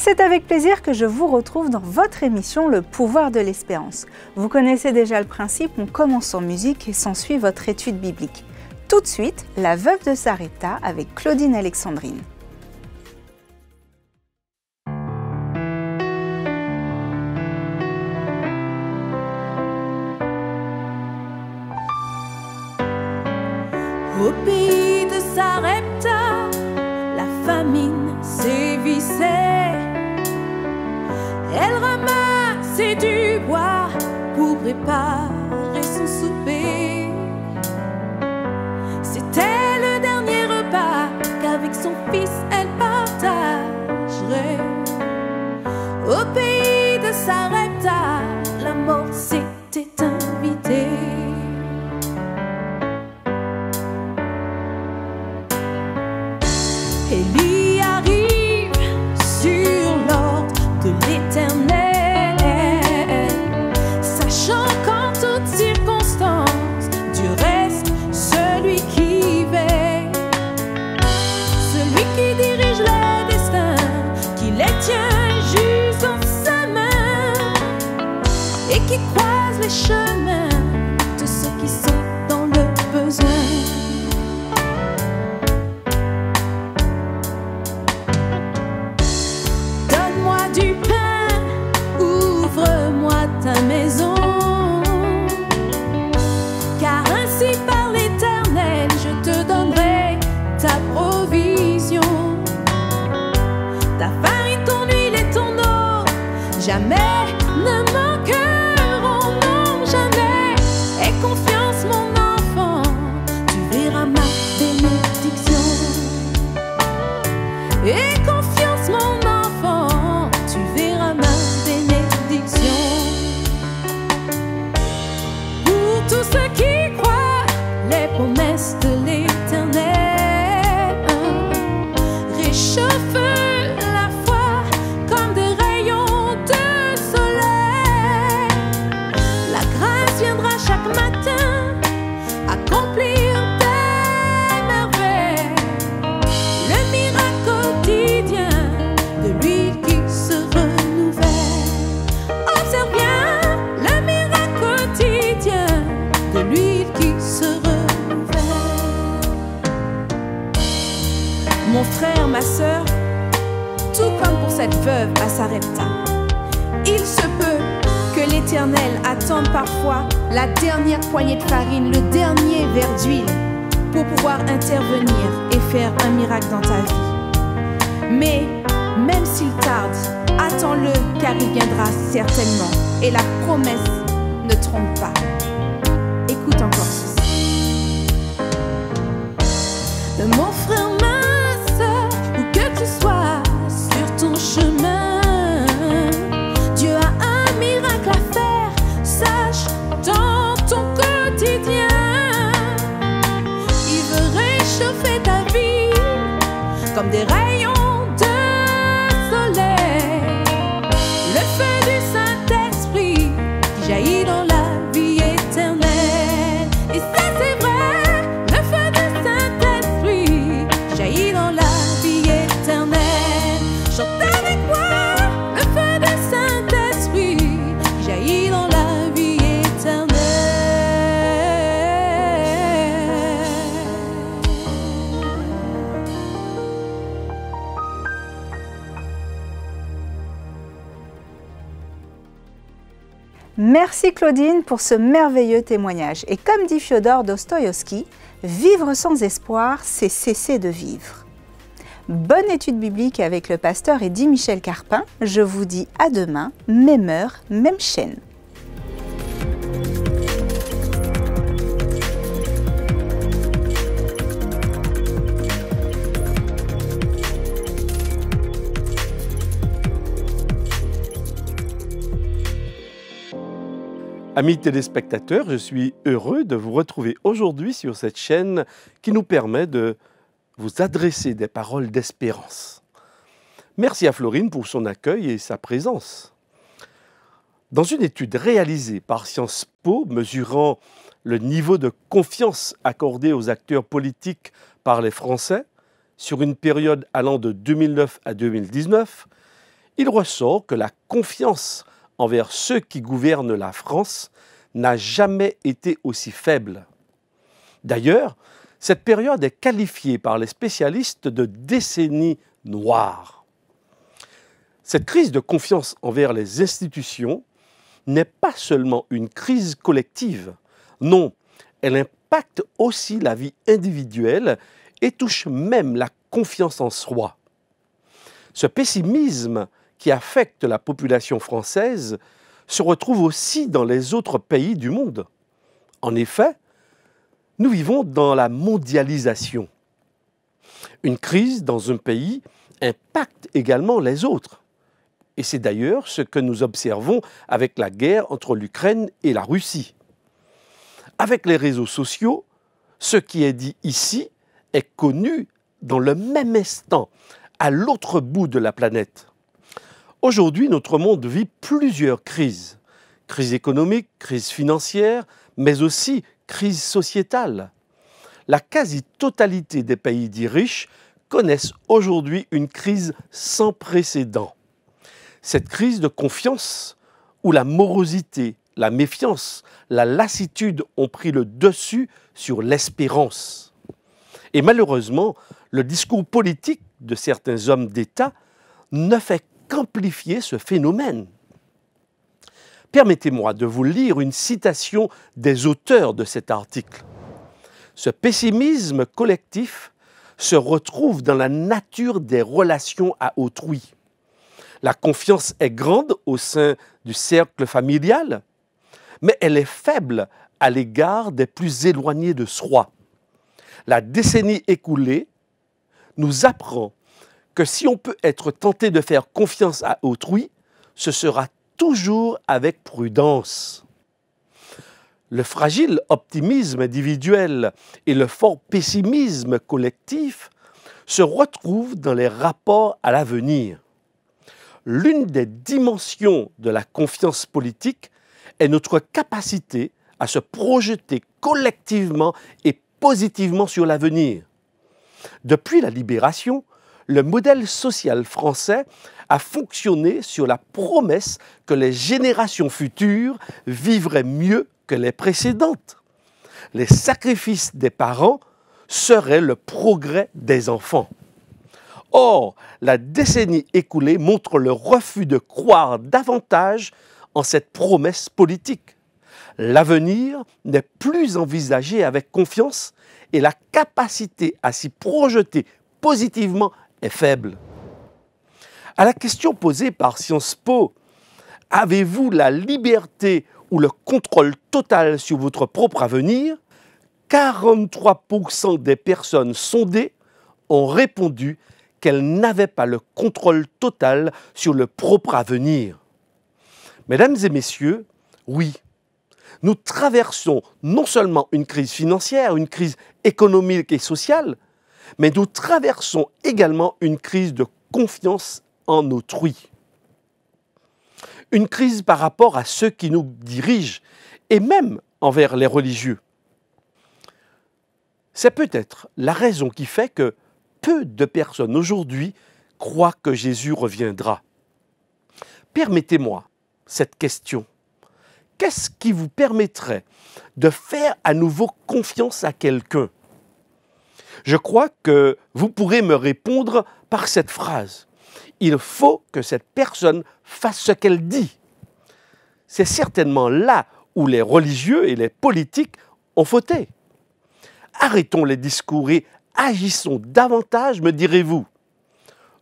C'est avec plaisir que je vous retrouve dans votre émission Le pouvoir de l'espérance. Vous connaissez déjà le principe, on commence en musique et s'ensuit votre étude biblique. Tout de suite, La veuve de Sarepta avec Claudine Alexandrine. Au pays de Sarepta, la famine sévissait. Elle ramassait du bois pour préparer son souper. C'était le dernier repas qu'avec son fils elle partagerait. Au pays de Sarepta, la mort s'était invitée. Élie arrive sur l'ordre de l'Éternel, sachant qu'en toutes circonstances, Dieu reste celui qui veille, celui qui dirige les destins, qui les tient juste dans sa main et qui croise les chemins de ceux qui sont dans le besoin. Du pain, ouvre-moi ta maison, car ainsi par l'Éternel je te donnerai ta provision. Ta farine, ton huile et ton eau jamais ne manqueront, non jamais. Aie confiance mon enfant, tu verras ma bénédiction. Aie confiance mon enfant, tu verras ma bénédiction. Pour tous ceux qui croient les promesses de l'Éternel, réchauffe la foi comme des rayons de soleil. La grâce viendra chaque matin accomplir des merveilles. Le miracle quotidien de l'huile qui se renouvelle. Observe bien le miracle quotidien de l'huile qui se renouvelle. Mon frère, ma sœur, tout comme pour cette veuve à Sarepta, il se peut que l'Éternel attende parfois la dernière poignée de farine, le dernier verre d'huile pour pouvoir intervenir et faire un miracle dans ta vie. Mais même s'il tarde, attends-le car il viendra certainement et la promesse ne trompe pas. Écoute encore ceci. Mon frère, ma sœur, où que tu sois sur ton chemin, Dieu a un miracle à faire, sache, dans ton quotidien. Il veut réchauffer ta vie comme des rayons de soleil. Le feu du Saint-Esprit qui jaillit dans la vie éternelle. Et ça c'est vrai, le feu du Saint-Esprit qui jaillit dans la vie éternelle. Chante avec moi, le feu du Saint-Esprit qui jaillit dans la vie éternelle. Merci Claudine pour ce merveilleux témoignage. Et comme dit Fyodor Dostoïevski, vivre sans espoir, c'est cesser de vivre. Bonne étude biblique avec le pasteur Eddy Michel Carpin. Je vous dis à demain, même heure, même chaîne. Amis téléspectateurs, je suis heureux de vous retrouver aujourd'hui sur cette chaîne qui nous permet de vous adresser des paroles d'espérance. Merci à Florine pour son accueil et sa présence. Dans une étude réalisée par Sciences Po mesurant le niveau de confiance accordé aux acteurs politiques par les Français sur une période allant de 2009 à 2019, il ressort que la confiance envers ceux qui gouvernent la France n'a jamais été aussi faible. D'ailleurs, cette période est qualifiée par les spécialistes de décennie noire. Cette crise de confiance envers les institutions n'est pas seulement une crise collective. Non, elle impacte aussi la vie individuelle et touche même la confiance en soi. Ce pessimisme qui affecte la population française se retrouve aussi dans les autres pays du monde. En effet, nous vivons dans la mondialisation. Une crise dans un pays impacte également les autres. Et c'est d'ailleurs ce que nous observons avec la guerre entre l'Ukraine et la Russie. Avec les réseaux sociaux, ce qui est dit ici est connu dans le même instant, à l'autre bout de la planète. Aujourd'hui, notre monde vit plusieurs crises. Crise économique, crise financière, mais aussi crise sociétale. La quasi-totalité des pays dits riches connaissent aujourd'hui une crise sans précédent. Cette crise de confiance où la morosité, la méfiance, la lassitude ont pris le dessus sur l'espérance. Et malheureusement, le discours politique de certains hommes d'État ne fait qu'amplifier ce phénomène. Permettez-moi de vous lire une citation des auteurs de cet article. Ce pessimisme collectif se retrouve dans la nature des relations à autrui. La confiance est grande au sein du cercle familial, mais elle est faible à l'égard des plus éloignés de soi. La décennie écoulée nous apprend que si on peut être tenté de faire confiance à autrui, ce sera toujours avec prudence. Le fragile optimisme individuel et le fort pessimisme collectif se retrouvent dans les rapports à l'avenir. L'une des dimensions de la confiance politique est notre capacité à se projeter collectivement et positivement sur l'avenir. Depuis la Libération, le modèle social français a fonctionné sur la promesse que les générations futures vivraient mieux que les précédentes. Les sacrifices des parents seraient le progrès des enfants. Or, la décennie écoulée montre le refus de croire davantage en cette promesse politique. L'avenir n'est plus envisagé avec confiance et la capacité à s'y projeter positivement est faible. À la question posée par Sciences Po, « Avez-vous la liberté ou le contrôle total sur votre propre avenir ?» 43% des personnes sondées ont répondu qu'elles n'avaient pas le contrôle total sur le propre avenir. Mesdames et messieurs, oui, nous traversons non seulement une crise financière, une crise économique et sociale, mais nous traversons également une crise de confiance en autrui. Une crise par rapport à ceux qui nous dirigent et même envers les religieux. C'est peut-être la raison qui fait que peu de personnes aujourd'hui croient que Jésus reviendra. Permettez-moi cette question. Qu'est-ce qui vous permettrait de faire à nouveau confiance à quelqu'un? Je crois que vous pourrez me répondre par cette phrase. Il faut que cette personne fasse ce qu'elle dit. C'est certainement là où les religieux et les politiques ont fauté. Arrêtons les discours et agissons davantage, me direz-vous.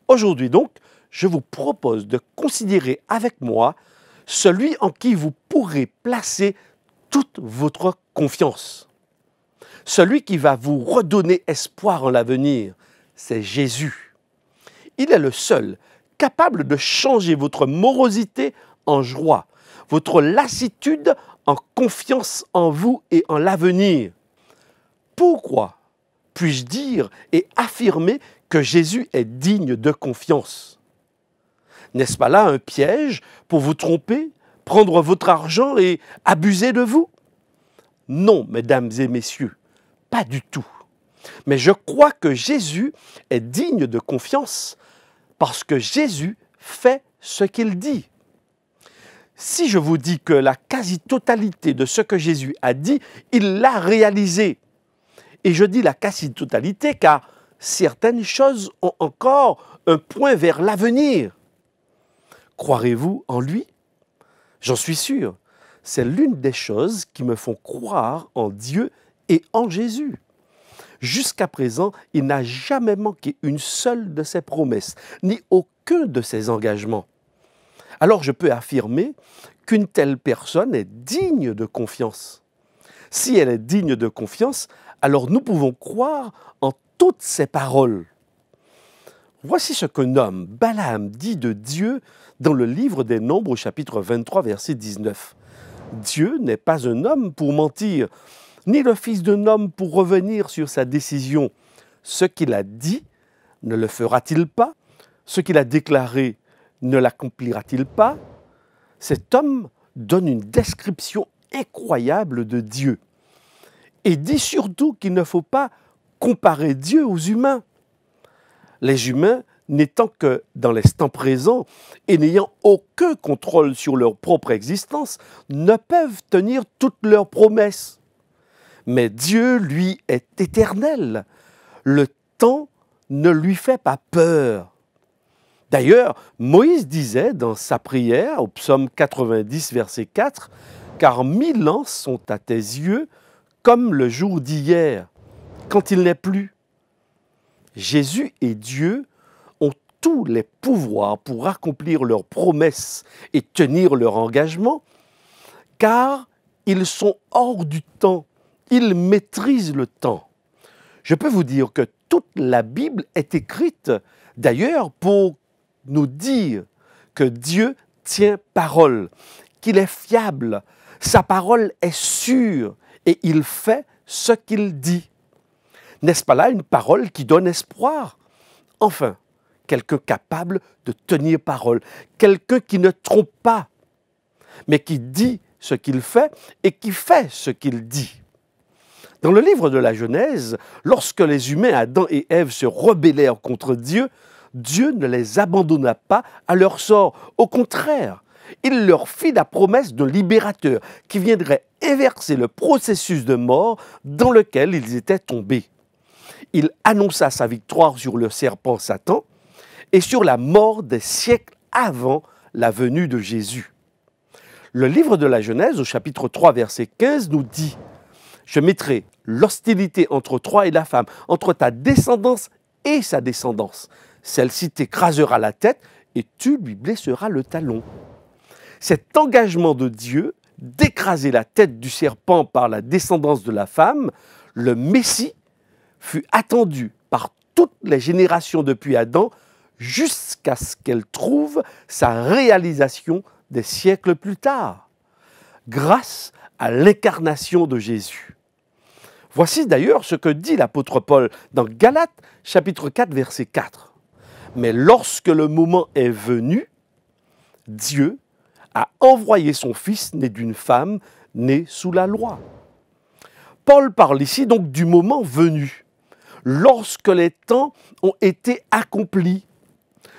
Aujourd'hui donc, je vous propose de considérer avec moi celui en qui vous pourrez placer toute votre confiance. Celui qui va vous redonner espoir en l'avenir, c'est Jésus. Il est le seul capable de changer votre morosité en joie, votre lassitude en confiance en vous et en l'avenir. Pourquoi puis-je dire et affirmer que Jésus est digne de confiance? N'est-ce pas là un piège pour vous tromper, prendre votre argent et abuser de vous? Non, mesdames et messieurs, pas du tout. Mais je crois que Jésus est digne de confiance parce que Jésus fait ce qu'il dit. Si je vous dis que la quasi-totalité de ce que Jésus a dit, il l'a réalisé. Et je dis la quasi-totalité car certaines choses ont encore un point vers l'avenir. Croirez-vous en lui? J'en suis sûr. C'est l'une des choses qui me font croire en Dieu et en Jésus. Jusqu'à présent, il n'a jamais manqué une seule de ses promesses, ni aucun de ses engagements. Alors je peux affirmer qu'une telle personne est digne de confiance. Si elle est digne de confiance, alors nous pouvons croire en toutes ses paroles. Voici ce qu'un homme, Balaam, dit de Dieu dans le livre des Nombres au chapitre 23, verset 19. Dieu n'est pas un homme pour mentir, ni le fils d'un homme pour revenir sur sa décision. Ce qu'il a dit, ne le fera-t-il pas? Ce qu'il a déclaré, ne l'accomplira-t-il pas? Cet homme donne une description incroyable de Dieu et dit surtout qu'il ne faut pas comparer Dieu aux humains. Les humains, n'étant que dans l'instant présent et n'ayant aucun contrôle sur leur propre existence, ne peuvent tenir toutes leurs promesses. Mais Dieu, lui, est éternel. Le temps ne lui fait pas peur. D'ailleurs, Moïse disait dans sa prière, au psaume 90, verset 4, « Car 1000 ans sont à tes yeux comme le jour d'hier, quand il n'est plus. » Jésus et Dieu ont tous les pouvoirs pour accomplir leurs promesses et tenir leur engagement, car ils sont hors du temps, ils maîtrisent le temps. Je peux vous dire que toute la Bible est écrite, d'ailleurs, pour nous dire que Dieu tient parole, qu'il est fiable, sa parole est sûre et il fait ce qu'il dit. N'est-ce pas là une parole qui donne espoir? Enfin, quelqu'un capable de tenir parole, quelqu'un qui ne trompe pas, mais qui dit ce qu'il fait et qui fait ce qu'il dit. Dans le livre de la Genèse, lorsque les humains Adam et Ève se rebellèrent contre Dieu, Dieu ne les abandonna pas à leur sort. Au contraire, il leur fit la promesse d'un libérateur qui viendrait inverser le processus de mort dans lequel ils étaient tombés. Il annonça sa victoire sur le serpent Satan et sur la mort des siècles avant la venue de Jésus. Le livre de la Genèse, au chapitre 3, verset 15, nous dit « Je mettrai l'hostilité entre toi et la femme, entre ta descendance et sa descendance. Celle-ci t'écrasera la tête et tu lui blesseras le talon. » Cet engagement de Dieu d'écraser la tête du serpent par la descendance de la femme, le Messie, fut attendu par toutes les générations depuis Adam jusqu'à ce qu'elle trouve sa réalisation des siècles plus tard, grâce à l'incarnation de Jésus. Voici d'ailleurs ce que dit l'apôtre Paul dans Galates, chapitre 4, verset 4. « Mais lorsque le moment est venu, Dieu a envoyé son Fils né d'une femme, né sous la loi. » Paul parle ici donc du moment venu, lorsque les temps ont été accomplis.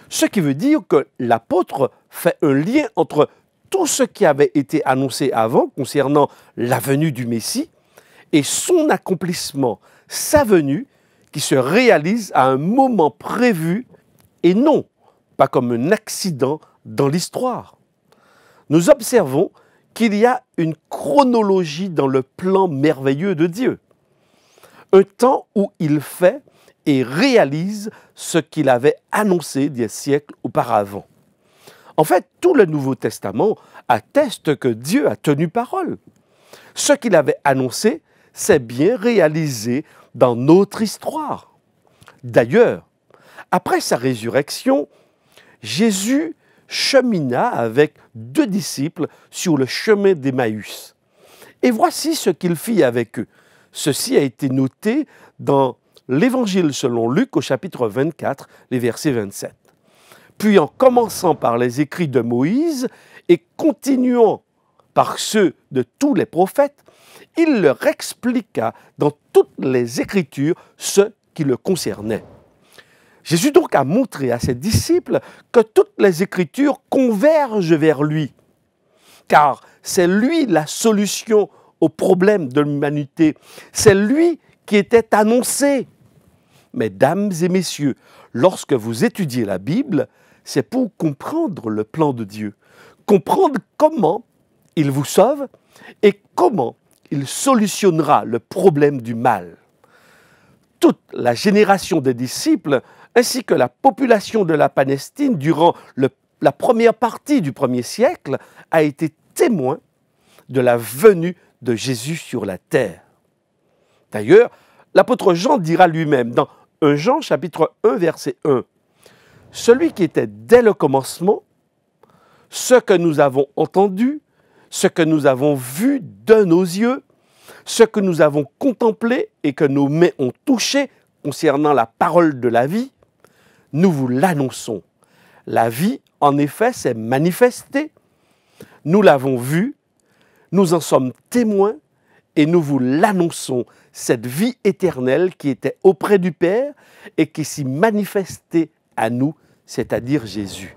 Ce qui veut dire que l'apôtre fait un lien entre tout ce qui avait été annoncé avant concernant la venue du Messie et son accomplissement, sa venue, qui se réalise à un moment prévu et non pas comme un accident dans l'histoire. Nous observons qu'il y a une chronologie dans le plan merveilleux de Dieu. Un temps où il fait et réalise ce qu'il avait annoncé des siècles auparavant. En fait, tout le Nouveau Testament atteste que Dieu a tenu parole. Ce qu'il avait annoncé s'est bien réalisé dans notre histoire. D'ailleurs, après sa résurrection, Jésus chemina avec 2 disciples sur le chemin d'Emmaüs. Et voici ce qu'il fit avec eux. Ceci a été noté dans l'Évangile selon Luc au chapitre 24, les versets 27. Puis en commençant par les écrits de Moïse et continuant par ceux de tous les prophètes, il leur expliqua dans toutes les Écritures ce qui le concernait. Jésus donc a montré à ses disciples que toutes les Écritures convergent vers lui, car c'est lui la solution aux problèmes de l'humanité. C'est lui qui était annoncé. Mesdames et messieurs, lorsque vous étudiez la Bible, c'est pour comprendre le plan de Dieu, comprendre comment il vous sauve et comment il solutionnera le problème du mal. Toute la génération des disciples, ainsi que la population de la Palestine durant la première partie du 1er siècle, a été témoin de la venue de Jésus sur la terre. D'ailleurs, l'apôtre Jean dira lui-même dans 1 Jean chapitre 1 verset 1, « Celui qui était dès le commencement, ce que nous avons entendu, ce que nous avons vu de nos yeux, ce que nous avons contemplé et que nos mains ont touché concernant la parole de la vie, nous vous l'annonçons. La vie, en effet, s'est manifestée. Nous l'avons vue, nous en sommes témoins et nous vous l'annonçons, cette vie éternelle qui était auprès du Père et qui s'y manifestait à nous, c'est-à-dire Jésus. »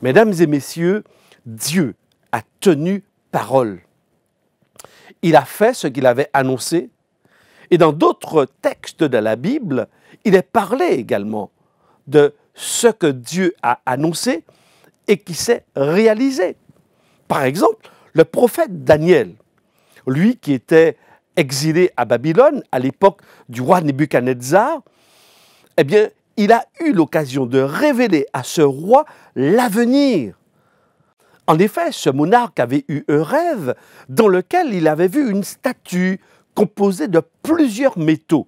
Mesdames et messieurs, Dieu a tenu parole. Il a fait ce qu'il avait annoncé. Et dans d'autres textes de la Bible, il est parlé également de ce que Dieu a annoncé et qui s'est réalisé. Par exemple, le prophète Daniel, lui qui était exilé à Babylone à l'époque du roi Nebuchadnezzar, eh bien, il a eu l'occasion de révéler à ce roi l'avenir. En effet, ce monarque avait eu un rêve dans lequel il avait vu une statue composée de plusieurs métaux,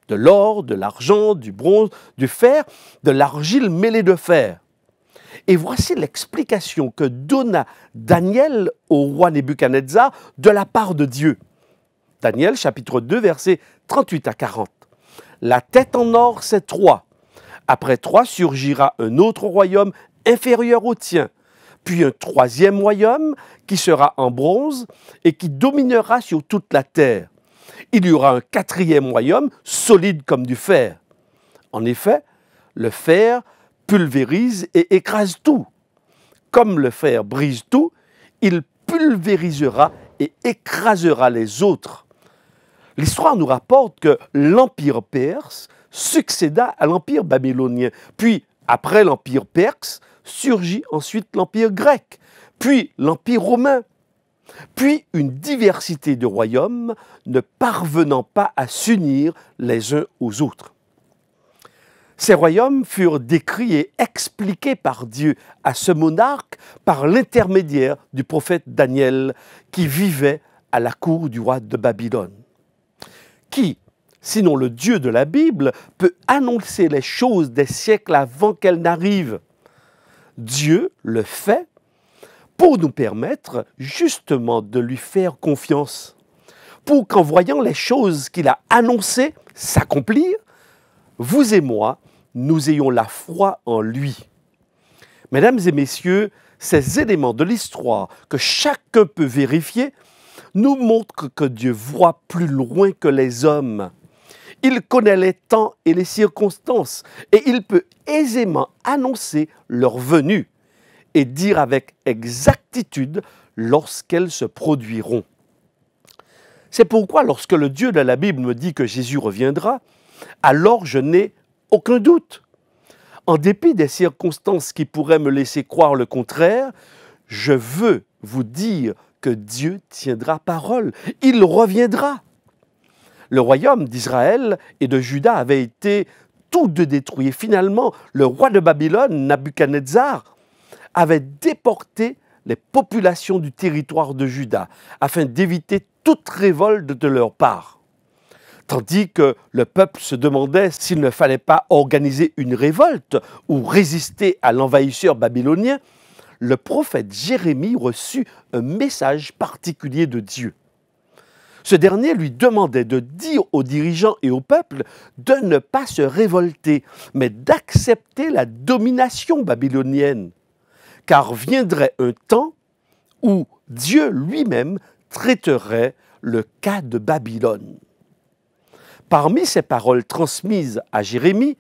de l'or, de l'argent, du bronze, du fer, de l'argile mêlée de fer. Et voici l'explication que donna Daniel au roi Nebuchadnezzar de la part de Dieu. Daniel chapitre 2 versets 38 à 40. « La tête en or, c'est Troie. Après Troie surgira un autre royaume inférieur au tien, puis un troisième royaume qui sera en bronze et qui dominera sur toute la terre. Il y aura un quatrième royaume solide comme du fer. En effet, le fer pulvérise et écrase tout. Comme le fer brise tout, il pulvérisera et écrasera les autres. » L'histoire nous rapporte que l'Empire perse succéda à l'Empire babylonien, puis après l'Empire perse, surgit ensuite l'Empire grec, puis l'Empire romain, puis une diversité de royaumes ne parvenant pas à s'unir les uns aux autres. Ces royaumes furent décrits et expliqués par Dieu à ce monarque par l'intermédiaire du prophète Daniel qui vivait à la cour du roi de Babylone. Qui, sinon le Dieu de la Bible, peut annoncer les choses des siècles avant qu'elles n'arrivent? Dieu le fait pour nous permettre justement de lui faire confiance, pour qu'en voyant les choses qu'il a annoncées s'accomplir, vous et moi, nous ayons la foi en lui. Mesdames et messieurs, ces éléments de l'histoire que chacun peut vérifier nous montrent que Dieu voit plus loin que les hommes. Il connaît les temps et les circonstances et il peut aisément annoncer leur venue et dire avec exactitude lorsqu'elles se produiront. C'est pourquoi lorsque le Dieu de la Bible me dit que Jésus reviendra, alors je n'ai aucun doute. En dépit des circonstances qui pourraient me laisser croire le contraire, je veux vous dire que Dieu tiendra parole. Il reviendra. Le royaume d'Israël et de Juda avait été tous deux détruits. Et finalement, le roi de Babylone, Nebuchadnezzar, avait déporté les populations du territoire de Juda afin d'éviter toute révolte de leur part. Tandis que le peuple se demandait s'il ne fallait pas organiser une révolte ou résister à l'envahisseur babylonien, le prophète Jérémie reçut un message particulier de Dieu. Ce dernier lui demandait de dire aux dirigeants et au peuple de ne pas se révolter, mais d'accepter la domination babylonienne, car viendrait un temps où Dieu lui-même traiterait le cas de Babylone. Parmi ces paroles transmises à Jérémie,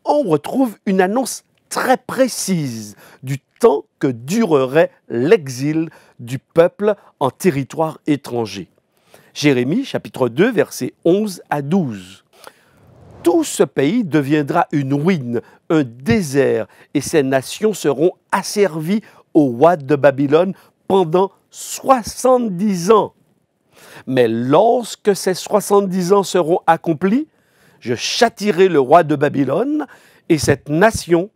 on retrouve une annonce très précise du temps que durerait l'exil du peuple en territoire étranger. Jérémie, chapitre 2, versets 11 à 12. « Tout ce pays deviendra une ruine, un désert, et ces nations seront asservies au roi de Babylone pendant 70 ans. Mais lorsque ces 70 ans seront accomplis, je châtierai le roi de Babylone et cette nation,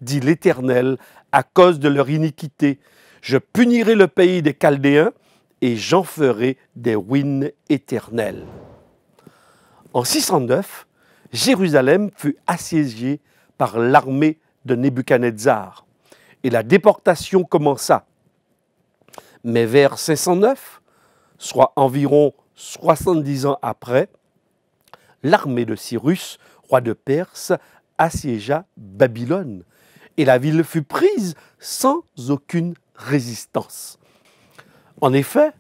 dit l'Éternel, à cause de leur iniquité. Je punirai le pays des Chaldéens et j'en ferai des ruines éternelles. » En 609, Jérusalem fut assiégée par l'armée de Nebuchadnezzar et la déportation commença. Mais vers 509, soit environ 70 ans après, l'armée de Cyrus, roi de Perse, assiégea Babylone et la ville fut prise sans aucune résistance. En effet,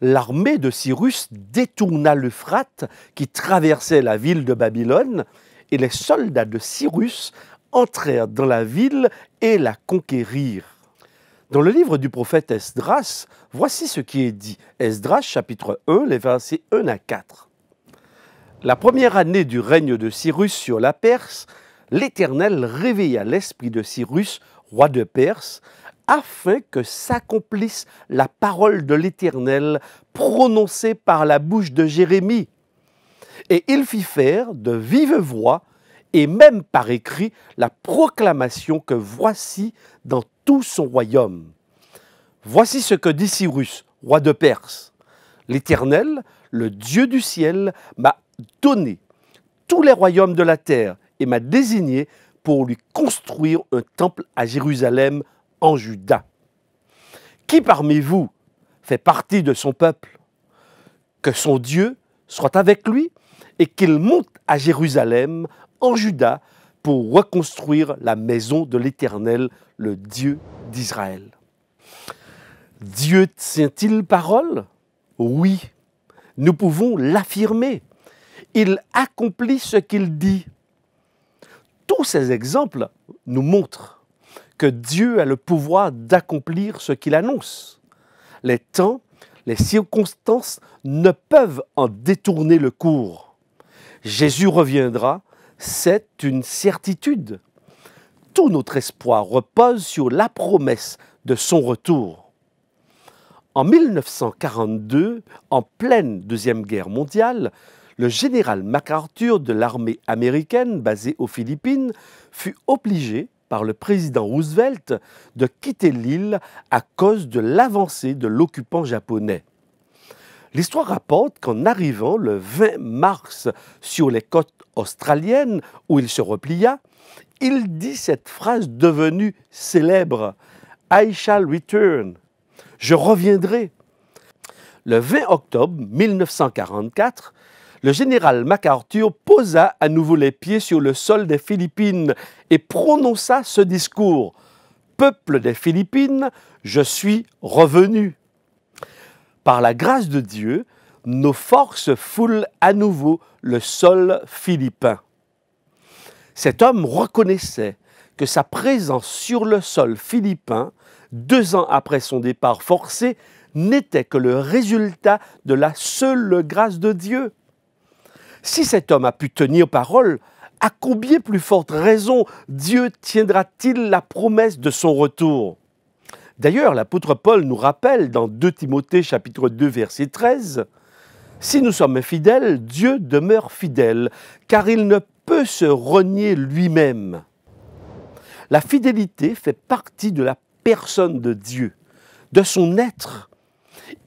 l'armée de Cyrus détourna l'Euphrate qui traversait la ville de Babylone et les soldats de Cyrus entrèrent dans la ville et la conquérirent. Dans le livre du prophète Esdras, voici ce qui est dit. Esdras, chapitre 1, les versets 1 à 4. « La première année du règne de Cyrus sur la Perse, l'Éternel réveilla l'esprit de Cyrus, roi de Perse, afin que s'accomplisse la parole de l'Éternel prononcée par la bouche de Jérémie. Et il fit faire de vive voix et même par écrit la proclamation que voici dans tout son royaume. Voici ce que dit Cyrus, roi de Perse. L'Éternel, le Dieu du ciel, m'a donné tous les royaumes de la terre et m'a désigné pour lui construire un temple à Jérusalem en Juda. Qui parmi vous fait partie de son peuple? Que son Dieu soit avec lui et qu'il monte à Jérusalem en Juda pour reconstruire la maison de l'Éternel, le Dieu d'Israël. Dieu tient-il parole? Oui, nous pouvons l'affirmer. Il accomplit ce qu'il dit. Tous ces exemples nous montrent que Dieu a le pouvoir d'accomplir ce qu'il annonce. Les temps, les circonstances ne peuvent en détourner le cours. Jésus reviendra, c'est une certitude. Tout notre espoir repose sur la promesse de son retour. En 1942, en pleine Deuxième Guerre mondiale, le général MacArthur de l'armée américaine basée aux Philippines fut obligé par le président Roosevelt de quitter l'île à cause de l'avancée de l'occupant japonais. L'histoire rapporte qu'en arrivant le 20 mars sur les côtes australiennes où il se replia, il dit cette phrase devenue célèbre « I shall return », « Je reviendrai ». Le 20 octobre 1944, le général MacArthur posa à nouveau les pieds sur le sol des Philippines et prononça ce discours « Peuple des Philippines, je suis revenu ». Par la grâce de Dieu, nos forces foulent à nouveau le sol philippin. Cet homme reconnaissait que sa présence sur le sol philippin, 2 ans après son départ forcé, n'était que le résultat de la seule grâce de Dieu. Si cet homme a pu tenir parole, à combien plus forte raison Dieu tiendra-t-il la promesse de son retour? D'ailleurs, l'apôtre Paul nous rappelle dans 2 Timothée chapitre 2 verset 13 « Si nous sommes infidèles, Dieu demeure fidèle, car il ne peut se renier lui-même. » La fidélité fait partie de la personne de Dieu, de son être.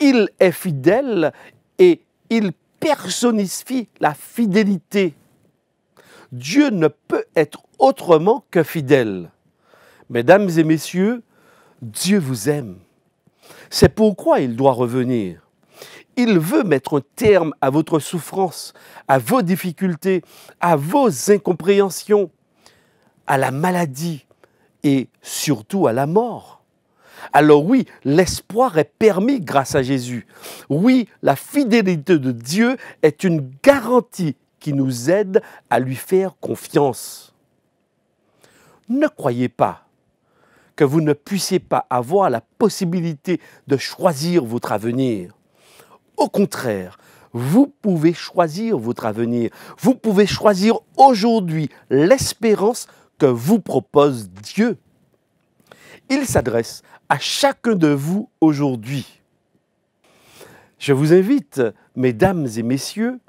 Il est fidèle et il personnifie la fidélité. Dieu ne peut être autrement que fidèle. Mesdames et messieurs, Dieu vous aime. C'est pourquoi il doit revenir. Il veut mettre un terme à votre souffrance, à vos difficultés, à vos incompréhensions, à la maladie et surtout à la mort. Alors oui, l'espoir est permis grâce à Jésus. Oui, la fidélité de Dieu est une garantie qui nous aide à lui faire confiance. Ne croyez pas que vous ne puissiez pas avoir la possibilité de choisir votre avenir. Au contraire, vous pouvez choisir votre avenir. Vous pouvez choisir aujourd'hui l'espérance que vous propose Dieu. Il s'adresse à chacun de vous aujourd'hui. Je vous invite, mesdames et messieurs,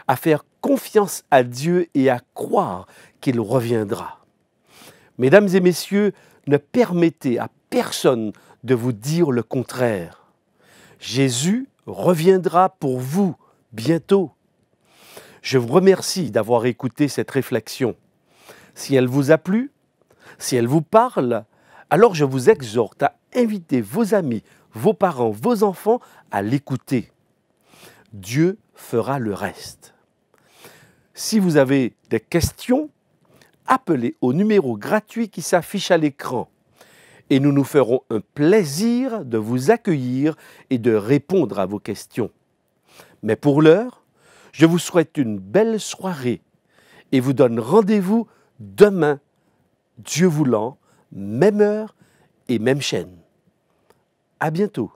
à faire confiance à Dieu et à croire qu'il reviendra. Mesdames et messieurs, ne permettez à personne de vous dire le contraire. Jésus reviendra pour vous bientôt. Je vous remercie d'avoir écouté cette réflexion. Si elle vous a plu, si elle vous parle, alors je vous exhorte à inviter vos amis, vos parents, vos enfants à l'écouter. Dieu fera le reste. Si vous avez des questions, appelez au numéro gratuit qui s'affiche à l'écran et nous nous ferons un plaisir de vous accueillir et de répondre à vos questions. Mais pour l'heure, je vous souhaite une belle soirée et vous donne rendez-vous demain, Dieu voulant, même heure et même chaîne. À bientôt.